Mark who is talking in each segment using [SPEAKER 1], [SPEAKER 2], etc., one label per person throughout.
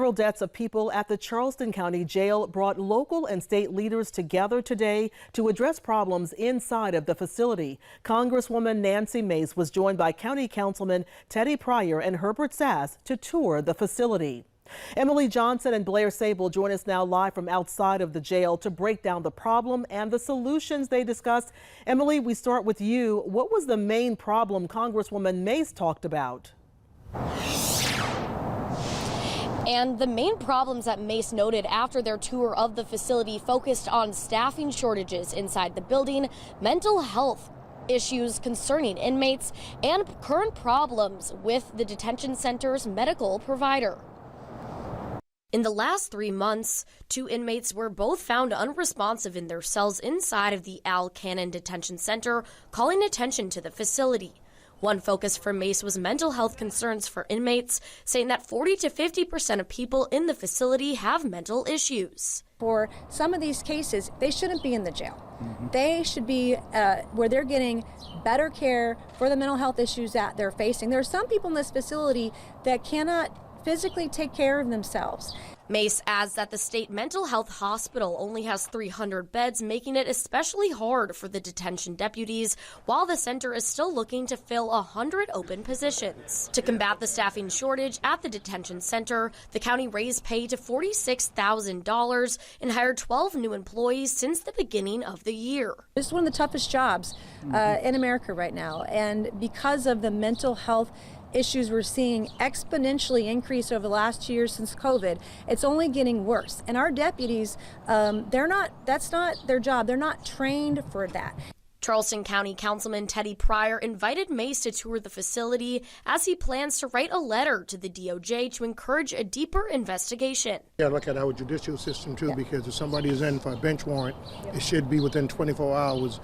[SPEAKER 1] Several deaths of people at the Charleston County Jail brought local and state leaders together today to address problems inside of the facility. Congresswoman Nancy Mace was joined by County Councilman Teddy Pryor and Herbert Sass to tour the facility. Emily Johnson and Blair Sable join us now live from outside of the jail to break down the problem and the solutions they discussed. Emily, we start with you. What was the main problem Congresswoman Mace talked about?
[SPEAKER 2] And the main problems that Mace noted after their tour of the facility focused on staffing shortages inside the building, mental health issues concerning inmates, and current problems with the detention center's medical provider. In the last 3 months, 2 inmates were both found unresponsive in their cells inside of the Cannon Detention Center, calling attention to the facility. One focus for Mace was mental health concerns for inmates, saying that 40 to 50% of people in the facility have mental issues.
[SPEAKER 3] For some of these cases, they shouldn't be in the jail. They should be where they're getting better care for the mental health issues that they're facing. There are some people in this facility that cannot physically take care of themselves.
[SPEAKER 2] Mace adds that the state mental health hospital only has 300 beds, making it especially hard for the detention deputies, while the center is still looking to fill 100 open positions. To combat the staffing shortage at the detention center, the county raised pay to $46,000 and hired 12 new employees since the beginning of the year.
[SPEAKER 3] This is one of the toughest jobs in America right now, and because of the mental health issues we're seeing exponentially increase over the last 2 years since COVID, it's only getting worse. And our deputies, that's not their job. They're not trained for that.
[SPEAKER 2] Charleston County Councilman Teddy Pryor invited Mace to tour the facility as he plans to write a letter to the DOJ to encourage a deeper investigation.
[SPEAKER 4] Yeah, look at our judicial system too, because if somebody is in for a bench warrant, it should be within 24 hours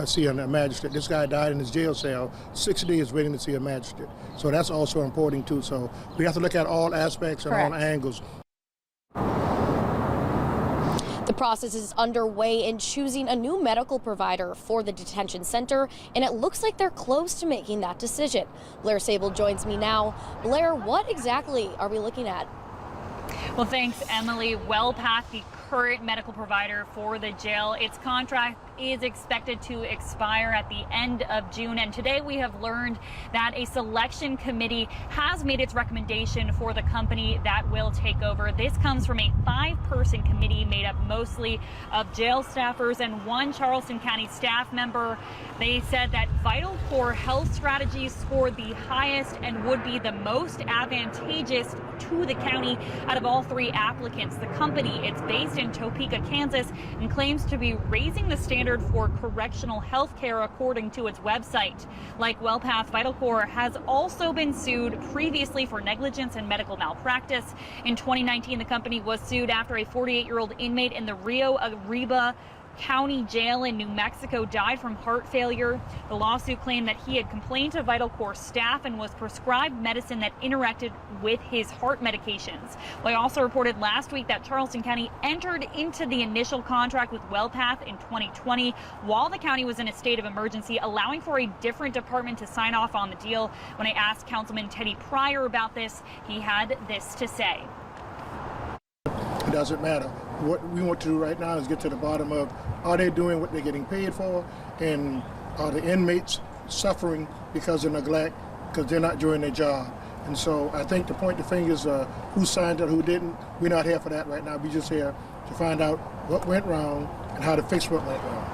[SPEAKER 4] seeing a magistrate. This guy died in his jail cell, 6 days waiting to see a magistrate. So that's also important too. So we have to look at all aspects and all angles.
[SPEAKER 2] The process is underway in choosing a new medical provider for the detention center, and it looks like they're close to making that decision. Blair Sable joins me now. Blair, what exactly are we looking at?
[SPEAKER 5] Well, thanks, Emily. WellPath, the current medical provider for the jail, its contract is expected to expire at the end of June. And today we have learned that a selection committee has made its recommendation for the company that will take over. This comes from a 5-person committee made up mostly of jail staffers and 1 Charleston County staff member. They said that Vital Core health strategies scored the highest and would be the most advantageous to the county out of all 3 applicants. The company, it's based in Topeka, Kansas, and claims to be raising the standard for correctional health care according to its website. Like WellPath, Vital Core has also been sued previously for negligence and medical malpractice. In 2019, the company was sued after a 48-year-old inmate in the Rio Arriba County Jail in New Mexico died from heart failure. The lawsuit claimed that he had complained to Vital Core staff and was prescribed medicine that interacted with his heart medications. We also reported last week that Charleston County entered into the initial contract with WellPath in 2020 while the county was in a state of emergency, allowing for a different department to sign off on the deal. When I asked Councilman Teddy Pryor about this, he had this to say.
[SPEAKER 4] It doesn't matter. What we want to do right now is get to the bottom of, are they doing what they're getting paid for, and are the inmates suffering because of neglect, because they're not doing their job. And so I think to point the fingers who signed it, who didn't, we're not here for that right now. We're just here to find out what went wrong and how to fix what went wrong.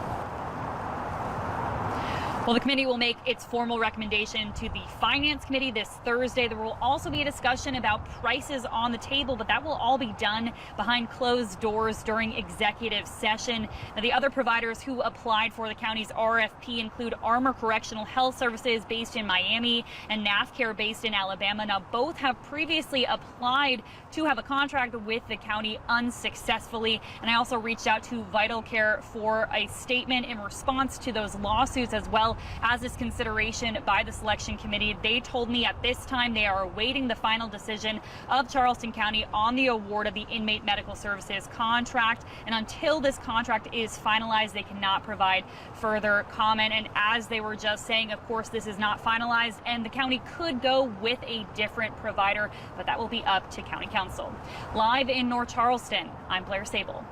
[SPEAKER 5] Well, the committee will make its formal recommendation to the Finance Committee this Thursday. There will also be a discussion about prices on the table, but that will all be done behind closed doors during executive session. Now, the other providers who applied for the county's RFP include Armor Correctional Health Services based in Miami and NAFCare based in Alabama. Now, both have previously applied to have a contract with the county unsuccessfully. And I also reached out to Vital Care for a statement in response to those lawsuits as well. jail as this consideration by the selection committee. They told me at this time they are awaiting the final decision of Charleston County on the award of the inmate medical services contract. And until this contract is finalized, they cannot provide further comment. And as they were just saying, of course, this is not finalized and the county could go with a different provider, but that will be up to County Council. Live in North Charleston, I'm Blair Sable.